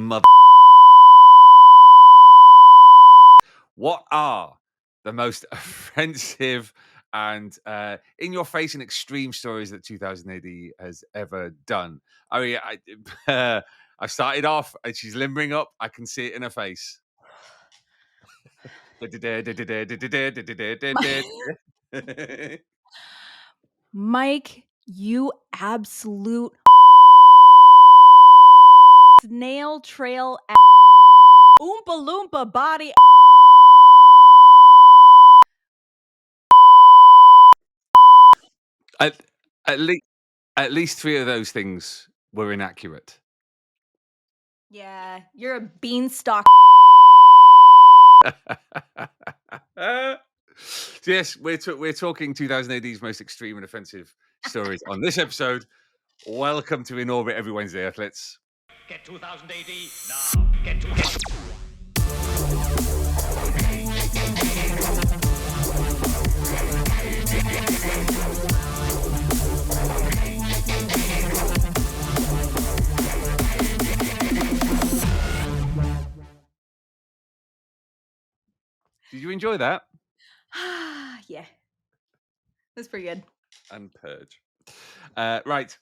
mother. What are the most offensive and in-your-face and extreme stories that 2000 AD has ever done? I mean, I started off and she's limbering up. I can see it in her face. Mike, you absolute snail trail oompa loompa body. At least 3 of those things were inaccurate. Yeah, you're a beanstalk. Yes, we're talking 2000 AD's most extreme and offensive stories on this episode. Welcome to In Orbit every Wednesday, athletes. Get 2000 AD now. Get. Did you enjoy that? Yeah, that's pretty good. And Purge. Right.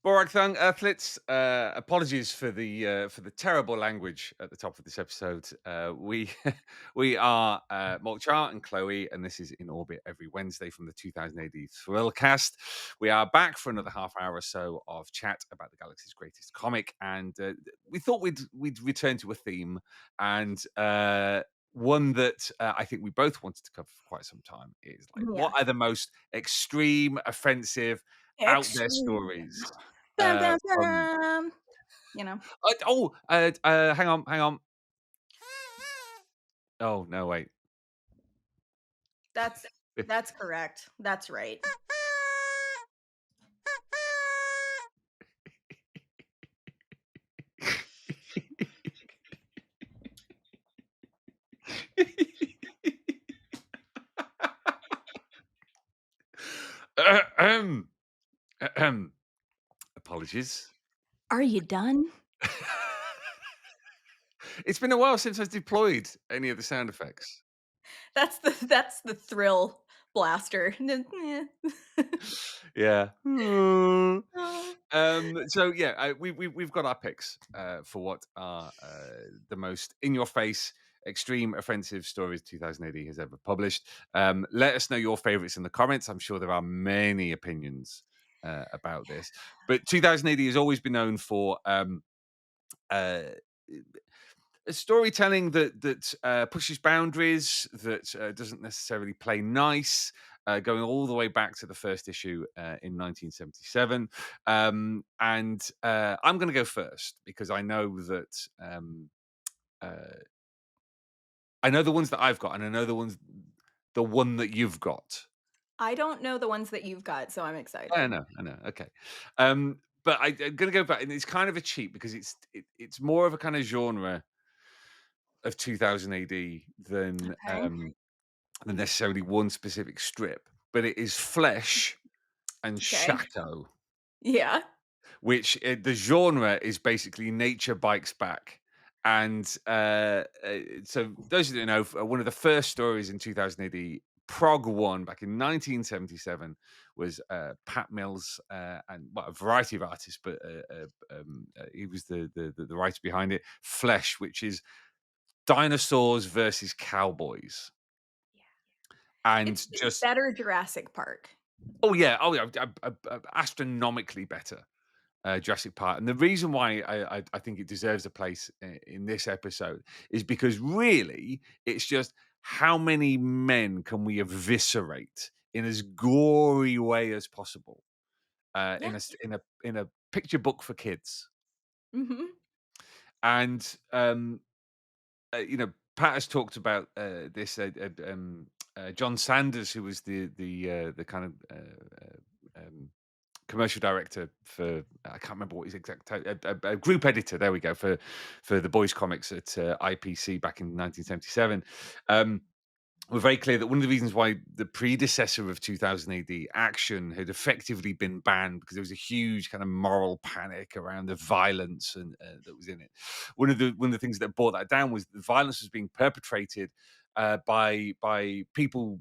Borak-thang, Earthlets, apologies for the terrible language at the top of this episode. We are Molch-R and KLO-E, and this is In Orbit every Wednesday from the 2000 AD thrillcast. We are back for another half hour or so of chat about the galaxy's greatest comic, and we thought we'd return to a theme, and one that I think we both wanted to cover for quite some time is what are the most extreme, offensive, out there stories? You know. Hang on. Oh no, wait. That's correct. That's right. Apologies. Are you done? It's been a while since I've deployed any of the sound effects. That's the thrill blaster. Yeah. So yeah, we've got our picks for what are the most in-your-face, extreme, offensive stories 2000 AD has ever published. Let us know your favorites in the comments. I'm sure there are many opinions about this, but 2000 AD has always been known for storytelling that pushes boundaries, that doesn't necessarily play nice, going all the way back to the first issue in 1977. And I'm going to go first because I know that I know the ones that I've got, and I know the one that you've got. I don't know the ones that you've got, so I'm excited. I know. Okay. But I'm going to go back, and it's kind of a cheat because it's more of a kind of genre of 2000 AD than necessarily one specific strip, but it is Flesh and Shako. Yeah. Which the genre is basically nature bikes back. And so those who don't know, one of the first stories in 2000 AD, Prog 1 back in 1977 was Pat Mills and a variety of artists, but he was the writer behind it. Flesh, which is dinosaurs versus cowboys. Yeah. And it's just better Jurassic Park. Oh yeah, astronomically better Jurassic Park. And the reason why I think it deserves a place in this episode is because really it's just how many men can we eviscerate in as gory way as possible in a picture book for kids. Mm-hmm. And Pat has talked about this. John Sanders, who was the kind of commercial director for, I can't remember what his exact title, a group editor. There we go, for the boys comics at IPC back in 1977. were very clear that one of the reasons why the predecessor of 2000 AD action had effectively been banned because there was a huge kind of moral panic around the violence and that was in it. One of the things that brought that down was the violence was being perpetrated by people,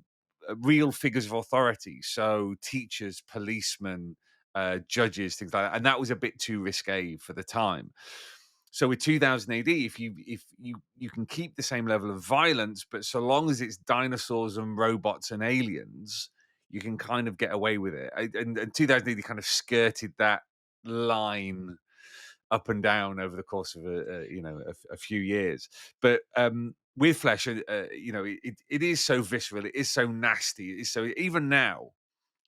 real figures of authority, so teachers, policemen, judges, things like that, and that was a bit too risque for the time. So with 2000 AD, if you can keep the same level of violence, but so long as it's dinosaurs and robots and aliens, you can kind of get away with it. And 2000 AD kind of skirted that line up and down over the course of a few years. But with Flesh, it is so visceral, it is so nasty, it is so even now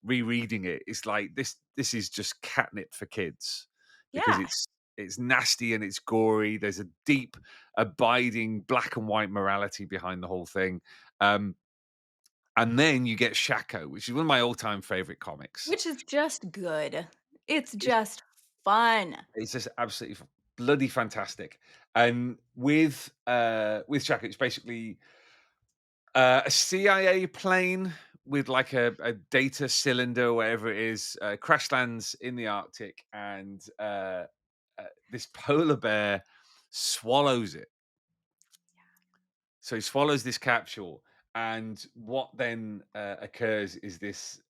rereading it, it's like this is just catnip for kids because Yeah. it's nasty and it's gory. There's a deep, abiding black and white morality behind the whole thing. Um, and then you get Shako, which is one of my all-time favorite comics. Which is just good. It's It's, just fun. it's just absolutely bloody fantastic. And with Shako, it's basically a CIA plane with like a data cylinder, whatever it is, crash lands in the Arctic, and this polar bear swallows it. So he swallows this capsule, and what then occurs is this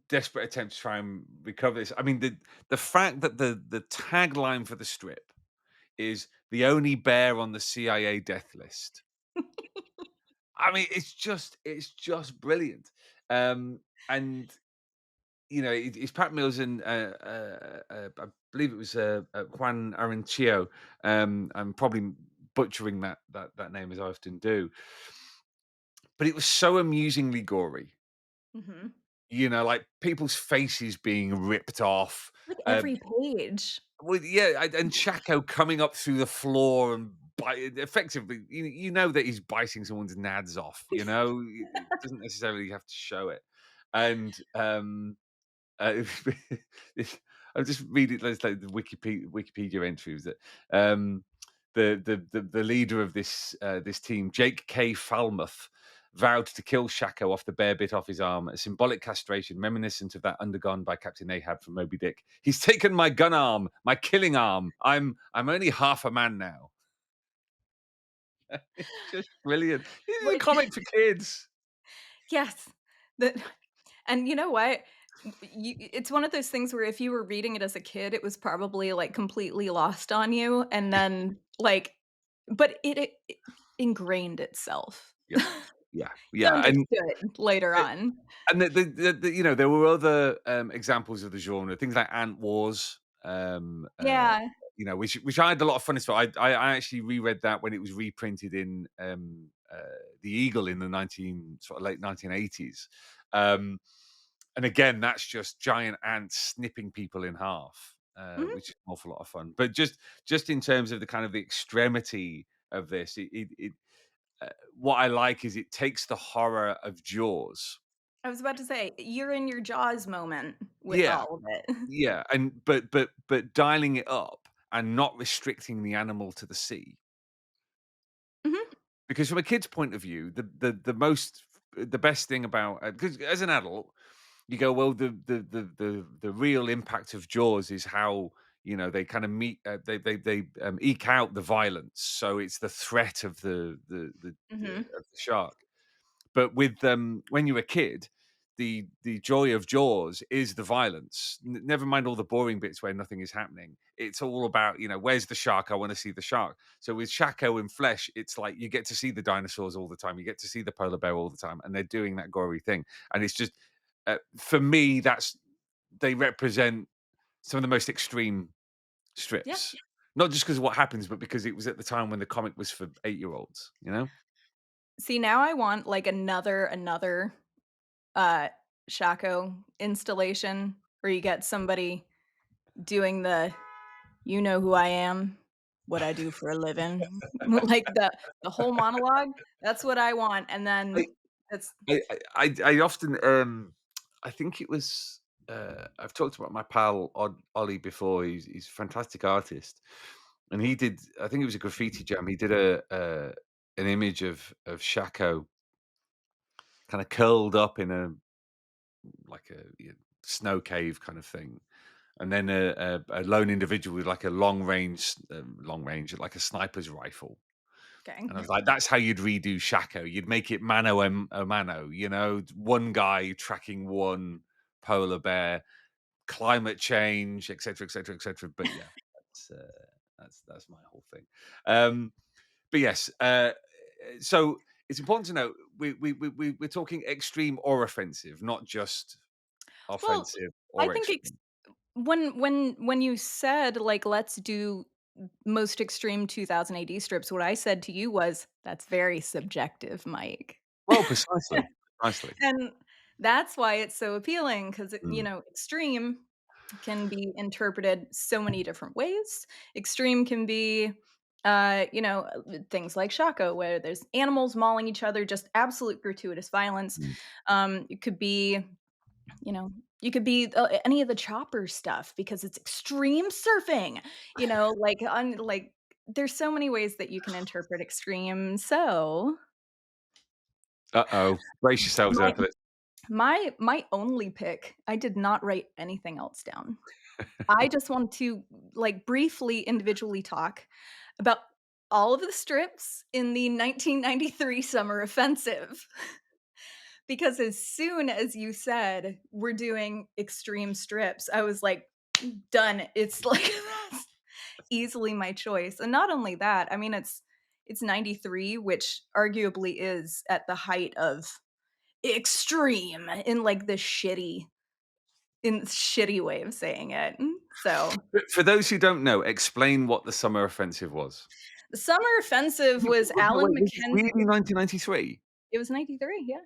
desperate attempt to try and recover this. I mean, the fact that the tagline for the strip is "the only bear on the CIA death list." I mean, it's just brilliant. And it's Pat Mills and I believe it was Juan Arencio. I'm probably butchering that name as I often do, but it was so amusingly gory. Mhm. Like people's faces being ripped off. Like Uh, every page. well, yeah, and Shako coming up through the floor and effectively, you know that he's biting someone's nads off. It doesn't necessarily have to show it, and Uh, I'm just reading those like the Wikipedia entries that the leader of this team, Jake K. Falmouth, vowed to kill Shako off the bear bit off his arm, a symbolic castration reminiscent of that undergone by Captain Ahab from Moby Dick. He's taken my gun arm, my killing arm. I'm only half a man now. It's just brilliant. This is a Like comic for kids. yes. That and you know what? It's one of those things where if you were reading it as a kid, it was probably, like, completely lost on you, and then, like but it ingrained itself. Yeah, yeah, You yeah, and understood later on. And there were other examples of the genre, things like Ant Wars, Yeah. which I had a lot of fun with. I actually reread that when it was reprinted in the Eagle in the late 1980s, um, and again, that's just giant ants snipping people in half, Mhm. which is an awful lot of fun. But just in terms of the kind of the extremity of this, what I like is it takes the horror of Jaws. I was about to say, you're in your Jaws moment with Yeah, all of it. yeah, and but dialing it up and not restricting the animal to the sea. Mhm. Because from a kid's point of view, the best thing about because as an adult, you go, well, the real impact of Jaws is how they kind of meet they eke out the violence. So it's the threat of Mhm. of the shark. But with when you're a kid, the joy of Jaws is the violence. Never mind all the boring bits where nothing is happening. It's all about where's the shark? I want to see the shark. So with Shako and Flesh, it's like you get to see the dinosaurs all the time. You get to see the polar bear all the time, and they're doing that gory thing. And it's just for me, they represent some of the most extreme Yeah. strips. Not just because of what happens, but because it was at the time when the comic was for 8-year-olds. See, now I want, like, another, uh, Shako installation where you get somebody doing the, "You know who I am, what I do for a living." Like, the whole monologue, that's what I want, and then it's I often, I think it was, I've talked about my pal Ollie before. He's a fantastic artist, and he did. I think it was a graffiti jam. He did an image of Shako, kind of curled up in a like a snow cave kind of thing, and then a lone individual with like a long range, like a sniper's rifle. Okay. And I was like, that's how you'd redo Shako. You'd make it a mano, one guy tracking one polar bear, climate change, etc., etc., etc. But yeah, that's that's my whole thing. But yes, so it's important to note we're talking extreme or offensive, not just Well, offensive I or think extreme. when you said, like, "Let's do most extreme 2000 AD strips," what I said to you was, "That's very subjective, Mike." Well, precisely, precisely. And that's why it's so appealing 'cause, Mm, extreme can be interpreted so many different ways. Extreme can be, things like Shako, where there's animals mauling each other, just absolute gratuitous violence. mm. It could be, you know, you could be any of the chopper stuff because it's extreme surfing. There's so many ways that you can interpret extreme. So Uh-oh, brace yourselves, my Earthlets. my only pick, I did not write anything else down. I just want to, like, briefly individually talk about all of the strips in the 1993 summer offensive. Because as soon as you said, "We're doing extreme strips," I was like, "Done." It's like, that's easily my choice, and not only that, I mean, it's 93, which arguably is at the height of extreme in shitty way of saying it. So, But for those who don't know, explain what the summer offensive was. the summer offensive was No, Alan wait, was it McKenzie. really 1993? It was 93, yeah.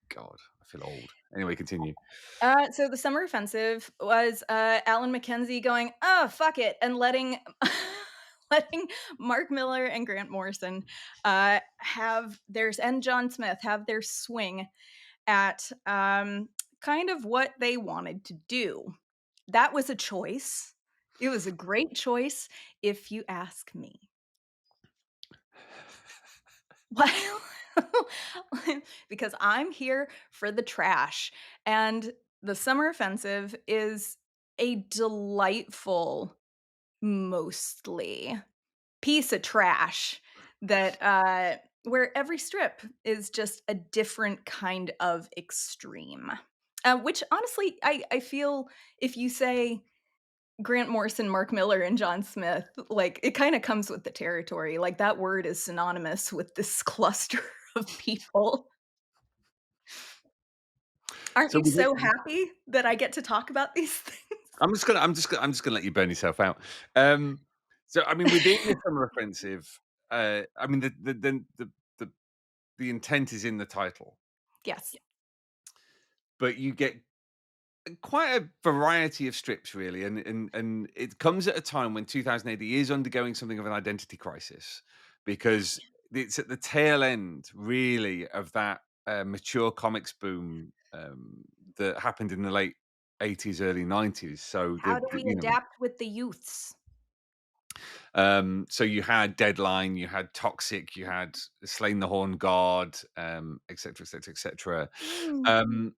God, I feel old. Anyway, continue. So the summer offensive was, Alan McKenzie going, "Oh, fuck it," and letting letting Mark Miller and Grant Morrison, have theirs and John Smith have their swing at, kind of what they wanted to do. That was a choice. It was a great choice, if you ask me. Well, because I'm here for the trash, and the summer offensive is a delightful, mostly, piece of trash that, where every strip is just a different kind of extreme. Which honestly, I feel if you say Grant Morrison, Mark Miller, and John Smith, like, it kinda comes with the territory, like, that word is synonymous with this cluster of people. Aren't So you was it so happy that I get to talk about these things? I'm just gonna let you burn yourself out. Um, so I mean, within the summer offensive, I mean, the the intent is in the title, Yes. but you get quite a variety of strips, really, and it comes at a time when 2000 AD is undergoing something of an identity crisis because it's at the tail end, really, of that mature comics boom that happened in the late 80s, early 90s. So How do we adapt with the youths? so you had Deadline, you had Toxic, you had Slain the Horn Guard, etc., etc., etc. Mm. Um,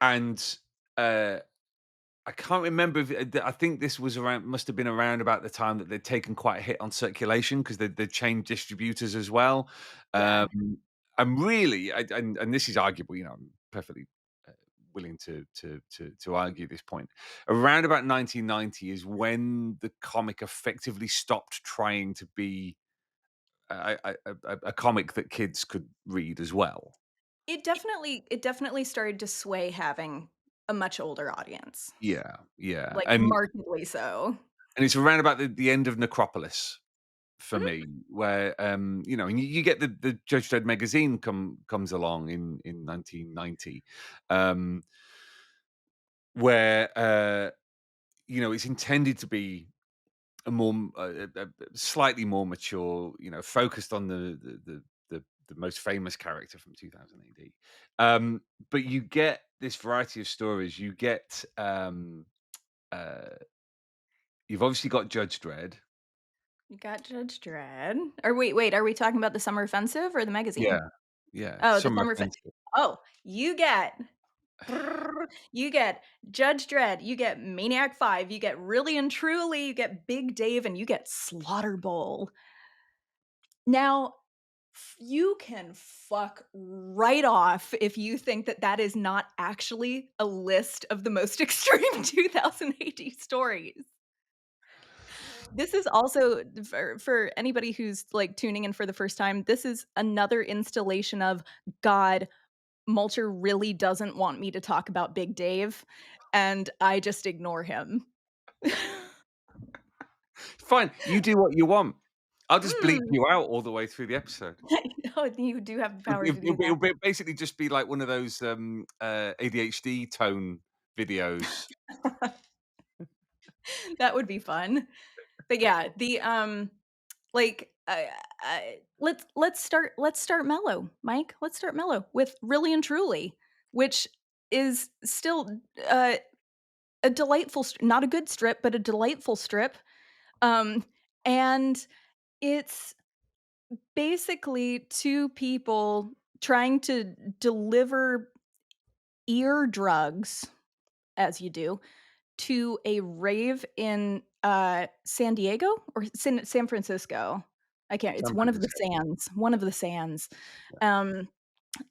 and I can't remember if I think this was around must have been around about the time that they'd taken quite a hit on circulation because they'd changed distributors as well. Yeah. And really, and this is arguable, I'm perfectly uh, willing to argue this point. Around about 1990 is when the comic effectively stopped trying to be a comic that kids could read as well. It definitely started to sway having a much older audience, Yeah, yeah, like, markedly so. and it's around about the end of Necropolis for Mhm. me, where and you get the Judge Dredd magazine comes along in 1990, um, where it's intended to be a slightly more mature, focused on the most famous character from 2000 AD. But you get this variety of stories. Uh, you've obviously got Judge Dredd. You got Judge Dredd. Or wait, are we talking about the Summer Offensive or the Yeah, magazine? Yeah, Oh, the some thumb offensive. Oh, you get you get Judge Dredd, you get Maniac 5, you get Really and Truly, you get Big Dave, and you get Slaughterbowl. Now, you can fuck right off if you think that that is not actually a list of the most extreme 2000 AD stories. This is also for anybody who's, like, tuning in for the first time, this is another installation of, God, Molch-R really doesn't want me to talk about Big Dave, and I just ignore him. Fine, you do what you want. I'll just bleep Mm. you out all the way through the episode. Oh, you do have the It'll power be to do it'll that. be basically just be like one of those, ADHD tone videos. That would be fun. But yeah, like, let's start mellow, Mike. Let's start mellow with Really and Truly, which is still, uh, a delightful not a good strip, but a delightful strip. Um, and it's basically two people trying to deliver ear drugs, as you do, to a rave in, San Diego or San Francisco. I can't it's San one of the Francisco. sands, one of the sands. Yeah.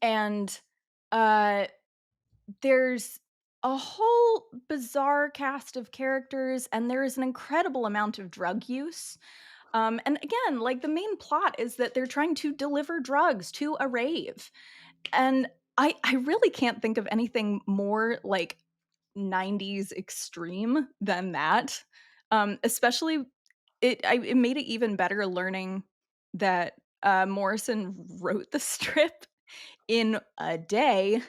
And, uh, there's a whole bizarre cast of characters, and there is an incredible amount of drug use. And again, like, the main plot is that they're trying to deliver drugs to a rave. And I really can't think of anything more, like, 90s extreme than that. Especially it made it even better learning that, Morrison wrote the strip in a day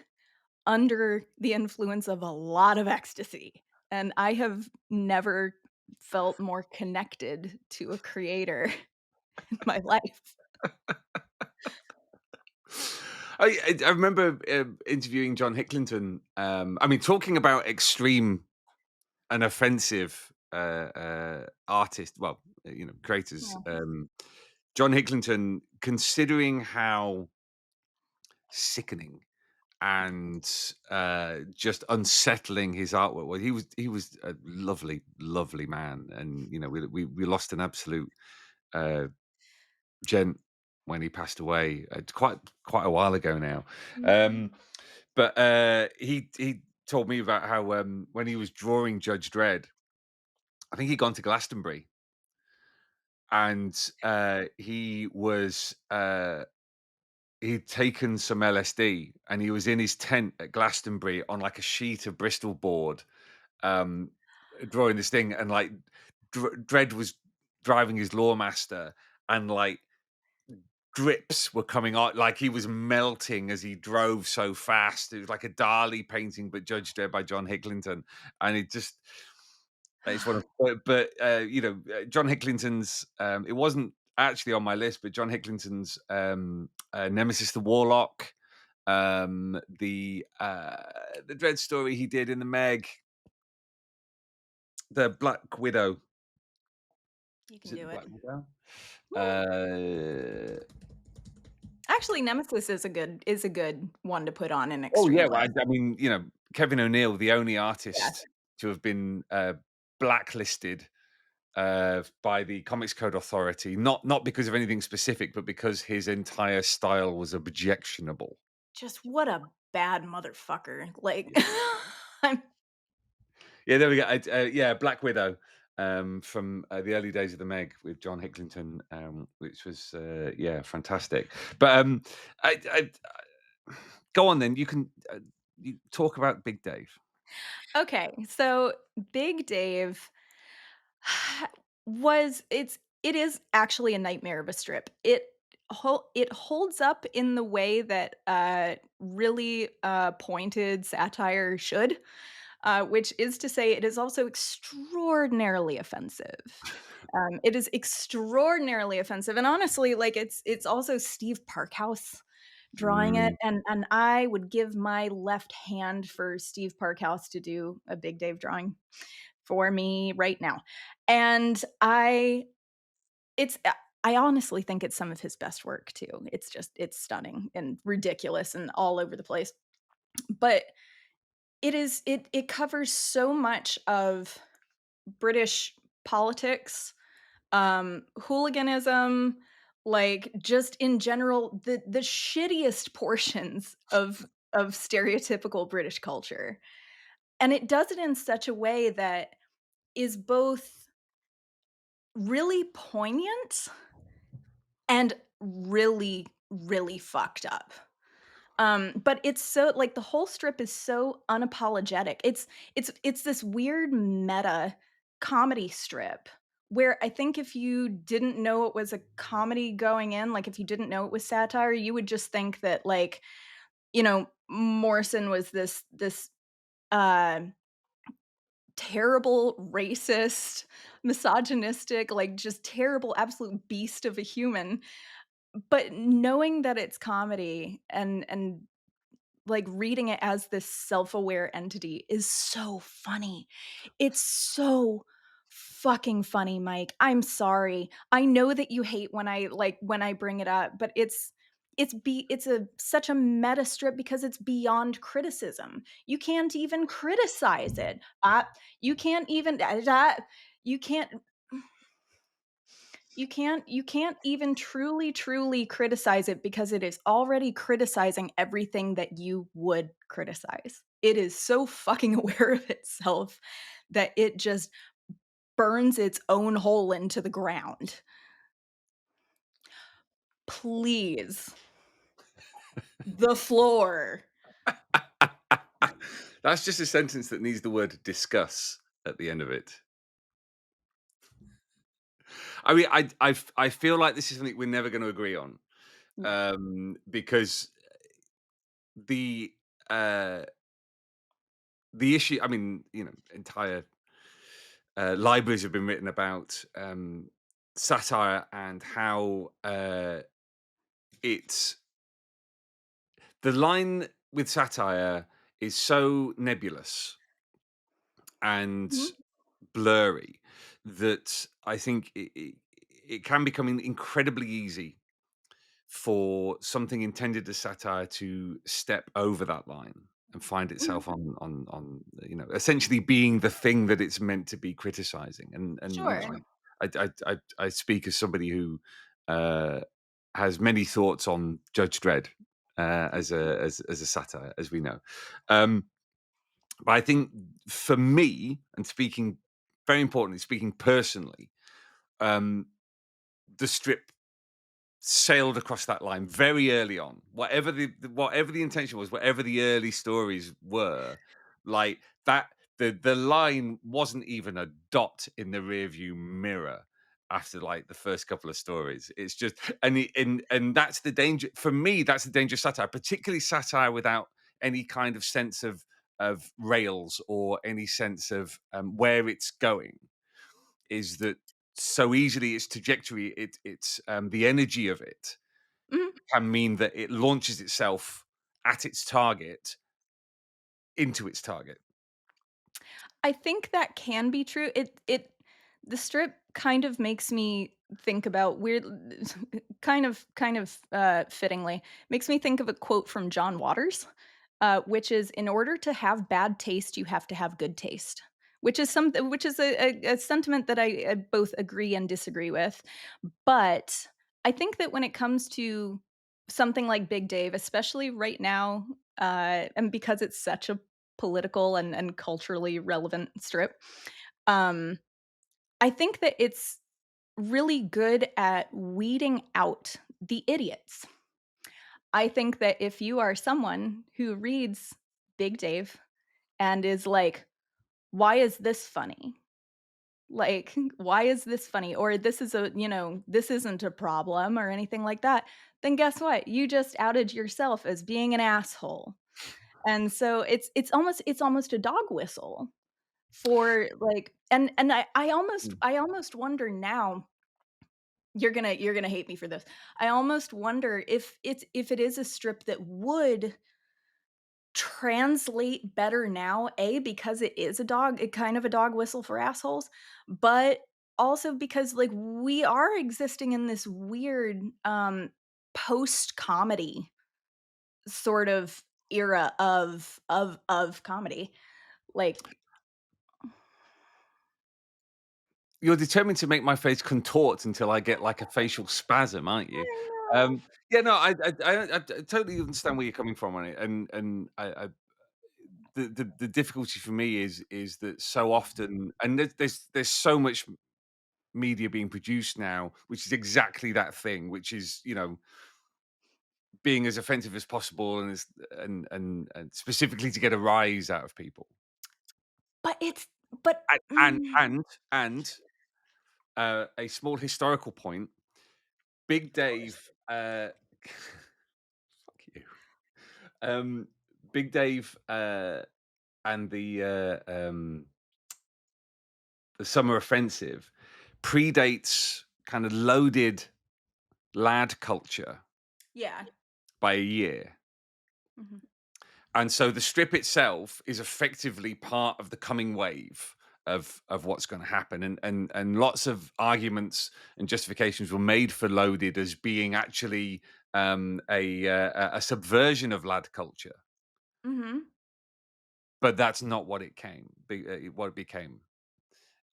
under the influence of a lot of ecstasy, and I have never felt more connected to a creator in my life. I remember, interviewing John Hicklenton, I mean, talking about extreme and offensive, artists, well, creators, Yeah. John Hicklenton, considering how sickening and just unsettling his artwork was. He was a lovely, lovely man, and we lost an absolute uh, gent when he passed away, quite a while ago now. Mm. Um, but he told me about how when he was drawing Judge Dredd, I think he'd gone to Glastonbury, and he'd taken some LSD, and he was in his tent at Glastonbury on like a sheet of Bristol board, um, drawing this thing, and like Dredd was driving his Lawmaster, and like drips were coming out, like he was melting as he drove so fast. It was like a Dali painting, but Judge Dredd by John Hicklenton, and it just. It's one of, John Hicklenton's. It wasn't actually on my list, but John Hicklenton's Nemesis, the Warlock, the Dread story he did in the Meg, the Black Widow. You Is can it the do it. Black Widow? Woo. Actually, Nemesis is a good one to put on an Oh extreme yeah, well, list. I mean, Kevin O'Neill, the only Yeah. artist to have been blacklisted by the Comics Code Authority, not because of anything specific, but because his entire style was objectionable. Just what a bad motherfucker. Like, I'm Yeah, there we go. Yeah, Black Widow, from the early days of the Meg with John Hicklenton, which was fantastic. But go on then. You talk about Big Dave. okay. So Big Dave it is actually a nightmare of a strip. It holds up in the way that really pointed satire should, which is to say, it is also extraordinarily offensive. It is extraordinarily offensive, and honestly, like it's also Steve Parkhouse drawing it, Mm. and I would give my left hand for Steve Parkhouse to do a Big Dave drawing for me right now. And it's I honestly think it's some of his best work too. It's stunning and ridiculous and all over the place. But it covers so much of British politics, hooliganism, like, just in general, the shittiest portions of stereotypical British culture, and it does it in such a way that is both really poignant and really, really fucked up. But it's so like, the whole strip is so unapologetic. It's this weird meta comedy strip where I think if you didn't know it was a comedy going in, like, if you didn't know it was satire, you would just think that, like, Morrison was this, uh, terrible, racist, misogynistic, like, just terrible, absolute beast of a human. But knowing that it's comedy and like, reading it as this self-aware entity is so funny. It's so fucking funny, Mike. I'm sorry. I know that you hate when I bring it up, but it's a such a meta strip because it's beyond criticism. You can't even criticize it. You can't even you can't you can't even truly criticize it because it is already criticizing everything that you would criticize. It is so fucking aware of itself that it just burns its own hole into the ground. Please. The floor. That's just a sentence that needs the word discuss at the end of it. I mean, I feel like this is something we're never going to agree on, Yeah. because the uh, the issue. I mean, entire libraries have been written about satire and how it's the line with satire is so nebulous and Mhm. blurry that I think it can become incredibly easy for something intended as satire to step over that line and find Mhm. itself on essentially being the thing that it's meant to be criticizing. And Sure. I speak as somebody who uh, has many thoughts on Judge Dredd as a satire, as we know. Um, but I think for me, and speaking very importantly, speaking personally, um, the strip sailed across that line very early on. Whatever the intention was, whatever the early stories were, like that, the line wasn't even a dot in the rearview mirror after like the first couple of stories. It's just and that's the danger for me. That's the danger of satire, particularly satire without any kind of sense of rails or any sense of where it's going. Is that so easily its trajectory, it's the energy of it Mhm. can mean that it launches itself at its target into its target. I think that can be true. The strip kind of makes me think about weird fittingly, makes me think of a quote from John Waters, which is, "In order to have bad taste, you have to have good taste." Which is a sentiment that I both agree and disagree with. But I think that when it comes to something like Big Dave, especially right now, and because it's such a political and culturally relevant strip, um, I think that it's really good at weeding out the idiots. I think that if you are someone who reads Big Dave and is like, "Why is this funny?" Like, "Why is this funny?" Or "This is this isn't a problem," or anything like that, then guess what? You just outed yourself as being an asshole. And so it's almost a dog whistle for, like, and Mm. I almost wonder now, you're gonna hate me for this. I almost wonder if it is a strip that would translate better now, A, because it is a kind of a dog whistle for assholes, but also because, like, we are existing in this weird, post-comedy sort of era of comedy. Like You're determined to make my face contort until I get, like, a facial spasm, aren't you? I know. Yeah, no, I totally understand where you're coming from on it, and the difficulty for me is that so often, and there's so much media being produced now, which is exactly that thing, which is, being as offensive as possible, and and specifically to get a rise out of people. But it's but And and mm, and and, a small historical point, Big of course. Dave, fuck you. Um, Big Dave, and the summer offensive predates kind of loaded lad culture Yeah. by a year. Mhm. And so the strip itself is effectively part of the coming wave of what's going to happen, and lots of arguments and justifications were made for loaded as being actually a subversion of lad culture, Mhm. but that's not what what it became.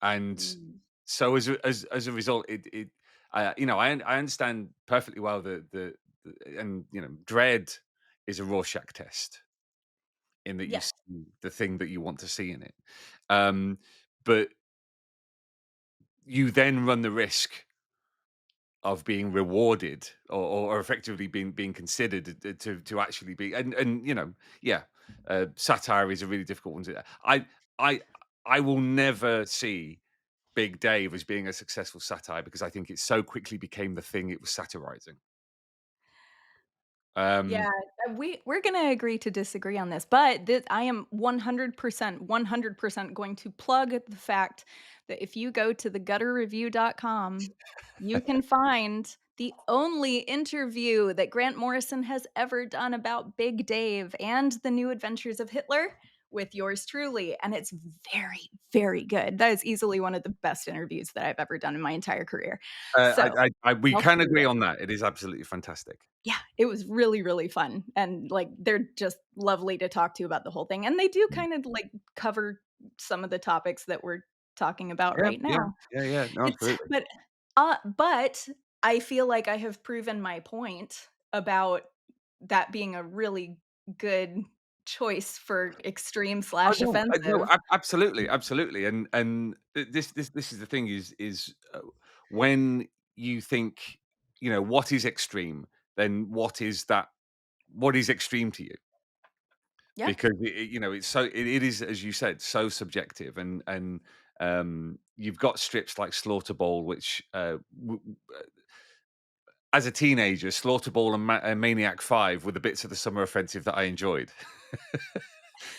And Mm. so as a result, I understand perfectly well the and dread is a Rorschach test in that you Yeah. see the thing that you want to see in it. Um, but you then run the risk of being rewarded, or effectively being considered to actually be, and yeah, satire is a really difficult one to. I I will never see Big Dave as being a successful satire because I think it so quickly became the thing it was satirizing. Yeah, Um, we're gonna agree to disagree on this, but I am 100% going to plug the fact that if you go to thegutterreview.com, you can find the only interview that Grant Morrison has ever done about Big Dave and the New Adventures of Hitler with yours truly, and it's very, very good. That is easily one of the best interviews that I've ever done in my entire career. So, we I'll can see agree you. on that. It is absolutely fantastic. Yeah, it was really, really fun, and, like, they're just lovely to talk to about the whole thing, and they do Mm. kind of, like, cover some of the topics that we're talking about Yeah, right yeah, now. yeah, yeah. No, It's absolutely. but I feel like I have proven my point about that being a really good choice for extreme Oh, slash no, no, offensive. absolutely, absolutely, and this is the thing is when you think, what is extreme, then what is extreme to you? Yeah. Because it is, as you said, so subjective, and you've got strips like Slaughterbowl, which as a teenager, Slaughterbowl and Maniac 5 were the bits of the summer offensive that I enjoyed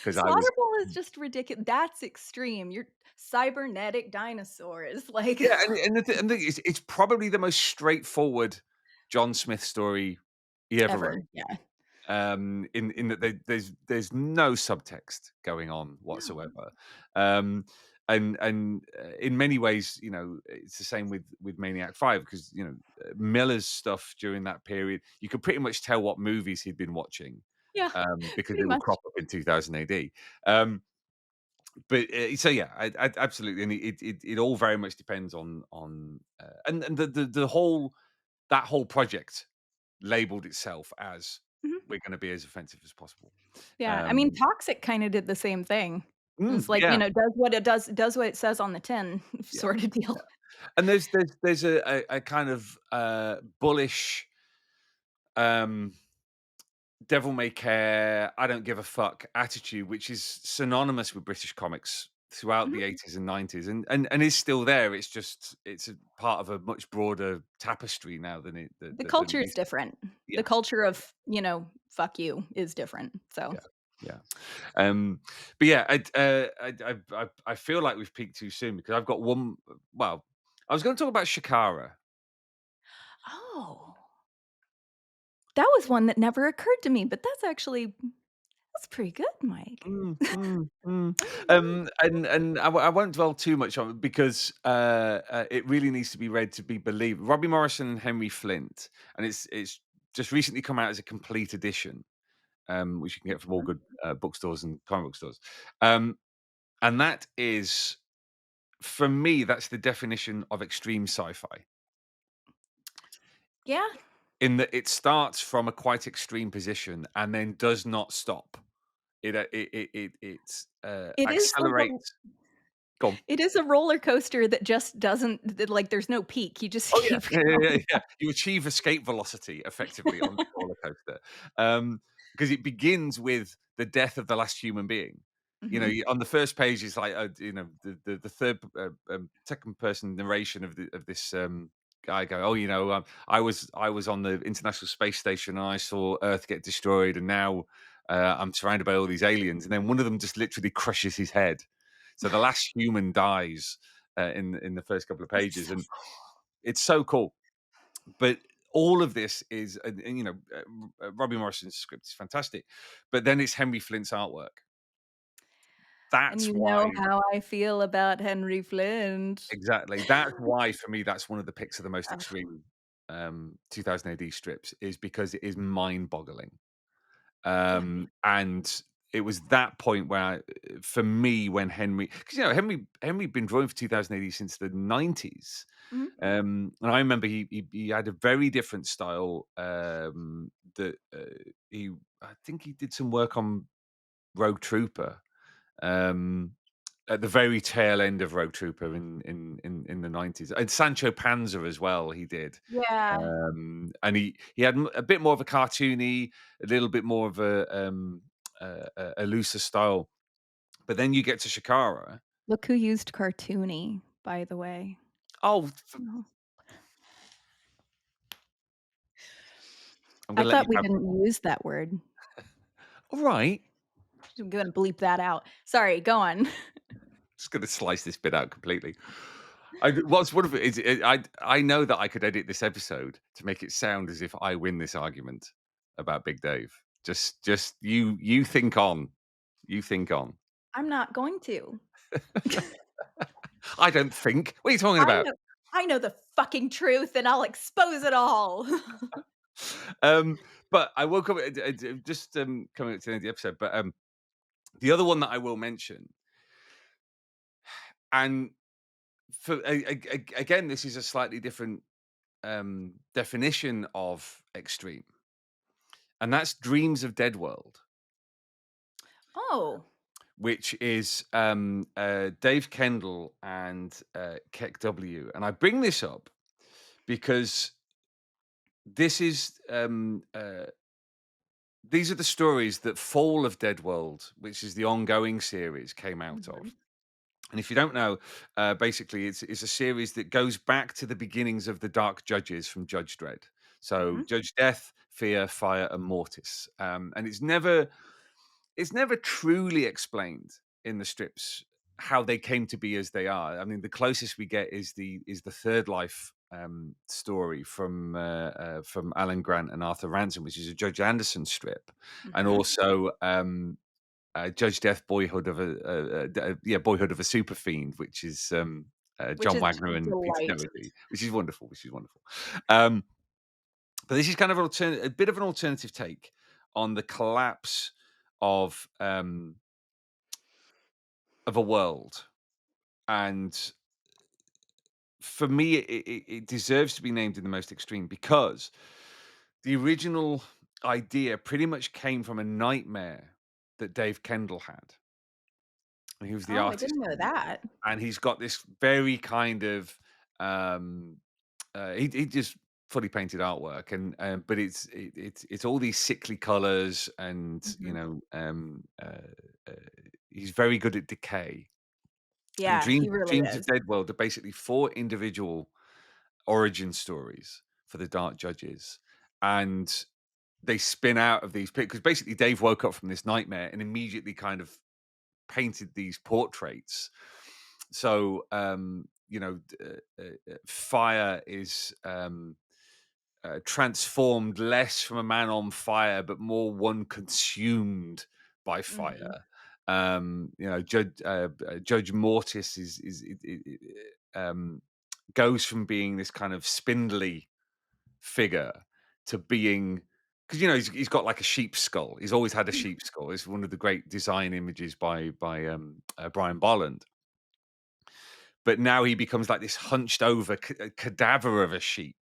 because I was. Slaughterbowl is just ridiculous. That's extreme. You're cybernetic dinosaurs, like, Yeah, and the thing is, it's probably the most straightforward John Smith story he ever ever. wrote. Yeah. In that there's no subtext going on No. whatsoever, um, and in many ways, it's the same with Maniac 5 because Miller's stuff during that period, you could pretty much tell what movies he'd been watching, Yeah, because pretty they would much. crop up in 2000 AD. Um, but so yeah, I absolutely, and it all very much depends on and the whole that whole project labeled itself as Mhm. we're going to be as offensive as possible. Yeah, I mean, Um, Toxic kinda did the same thing. It's like, yeah, does what it says on the tin yeah, sort of deal. yeah. And there's a kind of bullish, um, devil may care, I don't give a fuck attitude, which is synonymous with British comics throughout Mhm. the 80s and 90s, and is still there. It's a part of a much broader tapestry now The than it culture is used to. different. The Yeah, culture yeah, of, "Fuck you" is different, so yeah, yeah. But yeah, I feel like we've peaked too soon because I've got one. Well, I was going to talk about Shakara. Oh, that was one that never occurred to me, but that's was pretty good, Mike. Mm, mm, mm. Mm. I won't dwell too much on it because it really needs to be read to be believed. Robbie Morrison and Henry Flint, and it's just recently come out as a complete edition, which you can get from all good bookstores and comic book stores. And that is, for me, that's the definition of extreme sci-fi. Yeah, In that it starts from a quite extreme position and then does not stop. It it is accelerates. Go on. it is a roller coaster that just doesn't like, there's no peak, you just Oh, yeah. keep Yeah, yeah, yeah, going. yeah. You achieve escape velocity effectively on the roller coaster, because it begins with the death of the last human being. You know, Mhm. on the first page is like, the third, second person narration of this, guy go, "Oh, I was on the International Space Station, and I saw Earth get destroyed, and now, I'm surrounded by all these aliens." And then one of them just literally crushes his head. So the last human dies, in the first couple of It's pages, so and it's so cool. But all of this is, Robbie Morrison's script is fantastic, but then it's Henry Flint's artwork. and That's you why, know how I feel about Henry Flint. exactly. That's why, for me, that's one of the picks of the most Oh, extreme 2000 AD strips, is because it is mind-boggling. yeah. And it was that point where, for me, when Henry, because Henry been drawing for 2000 AD since the 90s. Mhm. And I remember he had a very different style. That he I think he did some work on Rogue Trooper. Um, at the very tail end of Rogue Trooper in the 90s, and Sancho Panza as well. He did, Yeah. and he had a bit more of a cartoony, a little bit more of a looser style. But then you get to Shakara. Look who used cartoony, by the way. Oh, Oh. I'm I gonna let you thought we have. didn't use that word. All right, I'm gonna bleep that out. Sorry, go on. just gonna slice this bit out completely. What's wonderful is, I know that I could edit this episode to make it sound as if I win this argument about Big Dave. Just you think on, you think on. I'm not going to. I don't think. What are you talking I about? know I know the fucking truth, and I'll expose it all. Um, but I will come, just coming up to the end of the episode. But the other one that I will mention, and again, this is a slightly different definition of extreme, and that's Dreams of Deadworld, Oh. which is Dave Kendall and Keck W. And I bring this up because this is these are the stories that Fall of Deadworld, which is the ongoing series, came out of. Mhm, And if you don't know, basically, it's a series that goes back to the beginnings of the Dark Judges from Judge Dredd. So mhm. Judge Death, Fear, Fire, and Mortis. And it's never truly explained in the strips how they came to be as they are. I mean, the closest we get is the Third Life story from Alan Grant and Arthur Ransom, which is a Judge Anderson strip, and Mhm. also Judge Death, Boyhood of a Super Fiend, which is Which John is Wagner a and Peter delight. Doherty, which is wonderful. Um, but this is kind of a bit of an alternative take on the collapse of a world, and for me, it deserves to be named in the most extreme because the original idea pretty much came from a nightmare that Dave Kendall had. And he was the Oh, I artist didn't know on it, that. and he's got this very kind of um, he just fully painted artwork, and but it's all these sickly colors, and Mhm. he's very good at decay. And Yeah, Dreams he really Dreams of is. Deadworld are basically four individual origin stories for the Dark Judges, and they spin out of these because basically Dave woke up from this nightmare and immediately kind of painted these portraits. So fire is transformed less from a man on fire, but more one consumed by fire. Judge Mortis goes from being this kind of spindly figure to being, because he's got like a sheep skull. He's always had a sheep skull. It's one of the great design images by Brian Bolland. But now he becomes like this hunched over cadaver of a sheep.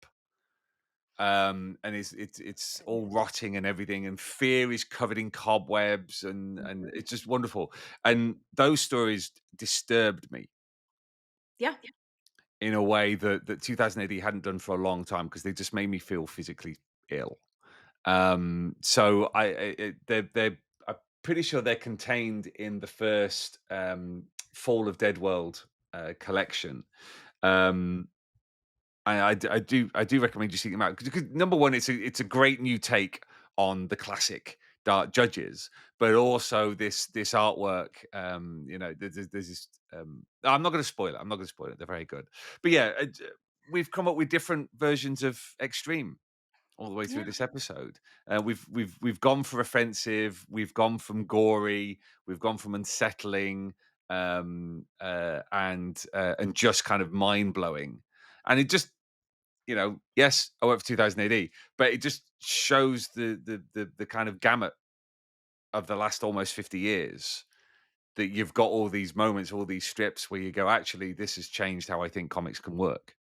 And it's all rotting and everything, and fear is covered in cobwebs, and it's just wonderful. And those stories disturbed me Yeah. in a way that 2000 AD hadn't done for a long time, because they just made me feel physically ill. So they're I'm pretty sure they're contained in the first Fall of Deadworld collection. I do recommend you seek them out, because number one, it's a great new take on the classic Dark Judges, but also this artwork. There's this. I'm not going to spoil it. I'm not going to spoil it. They're very good. But yeah, we've come up with different versions of extreme all the way through this episode. We've gone for offensive. We've gone from gory. We've gone from unsettling, and just kind of mind blowing. And it just, yes, I went for 2000 AD, but it just shows the kind of gamut of the last almost 50 years, that you've got all these moments, all these strips where you go, actually, this has changed how I think comics can work.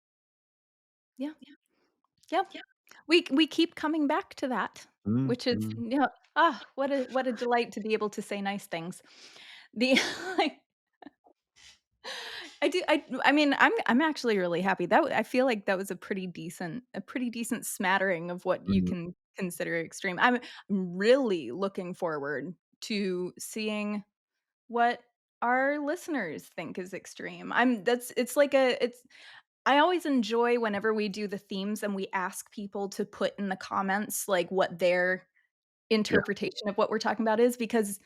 Yeah. Yep. We keep coming back to that, which is, what a delight to be able to say nice things. The like, I mean, I'm actually really happy. I feel like that was a pretty decent smattering of what you Mm, can consider extreme. I'm really looking forward to seeing what our listeners think is extreme. I always enjoy whenever we do the themes and we ask people to put in the comments like what their yeah. interpretation of what we're talking about is, because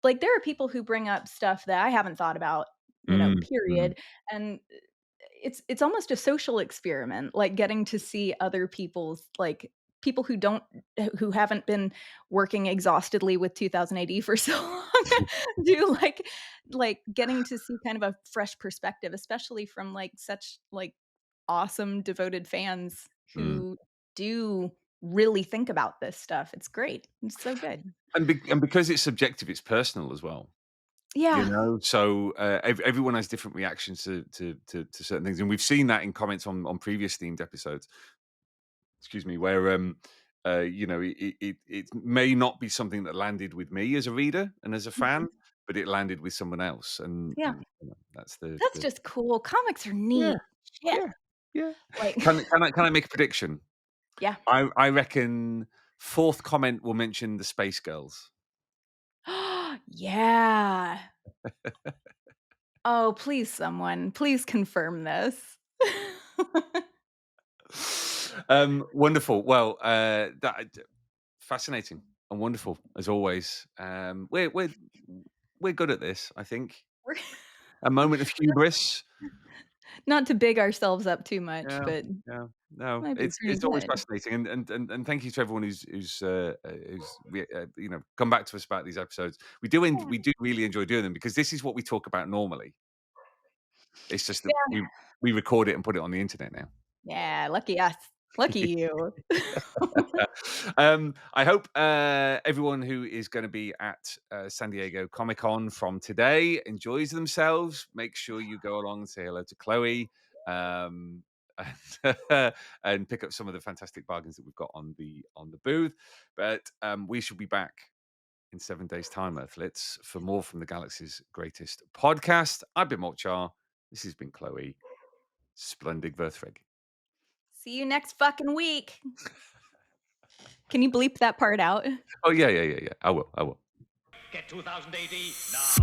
like there are people who bring up stuff that I haven't thought about, Mm, mm, period. And it's almost a social experiment, like getting to see other people's, like people who haven't been working exhaustedly with 2000 AD for so long do like getting to see kind of a fresh perspective, especially from like such like awesome devoted fans mm. who do really think about this stuff. It's great. It's so good. And because it's subjective, it's personal as well. Yeah. So everyone has different reactions to certain things, and we've seen that in comments on previous themed episodes. Excuse me, where it may not be something that landed with me as a reader and as a fan, but it landed with someone else, and, Yeah. that's the That's just cool. Comics are yeah, neat. Shit. yeah, yeah. Like Can I make a prediction? yeah. I reckon fourth comment will mention the Space Girls. Yeah. Oh, please someone, please confirm this. Wonderful. Well, fascinating and wonderful as always. We're good at this, I think. We're A moment of hubris. not to big ourselves up too much, Yeah, but yeah. No, might be pretty it's always good. fascinating, and thank you to everyone who's come back to us about these episodes. We Yeah. really enjoy doing them, because this is what we talk about normally. It's just that Yeah. we record it and put it on the internet now. Yeah, lucky us. Lucky you. I hope everyone who is going to be at San Diego Comic-Con from today enjoys themselves. Make sure you go along and say hello to KLO-E, and pick up some of the fantastic bargains that we've got on the booth. But we shall be back in 7 days' time, Earthlets, for more from the Galaxy's greatest podcast. I've been Molch-R. This has been KLO-E. Splendid Verthrig. See you next fucking week. Can you bleep that part out? Oh yeah. I will. Get 2000 AD now.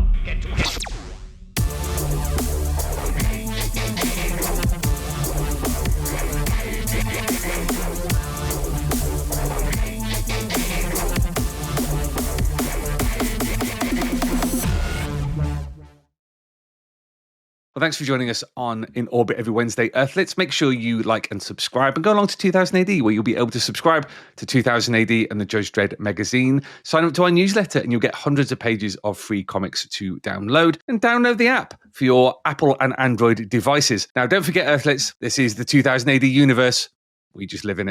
Well, thanks for joining us on In Orbit every Wednesday, Earthlets. Make sure you like and subscribe and go along to 2000 AD, where you'll be able to subscribe to 2000 AD and the Judge Dredd magazine. Sign up to our newsletter and you'll get hundreds of pages of free comics to download. And download the app for your Apple and Android devices. Now, don't forget, Earthlets, this is the 2000 AD universe. We just live in it.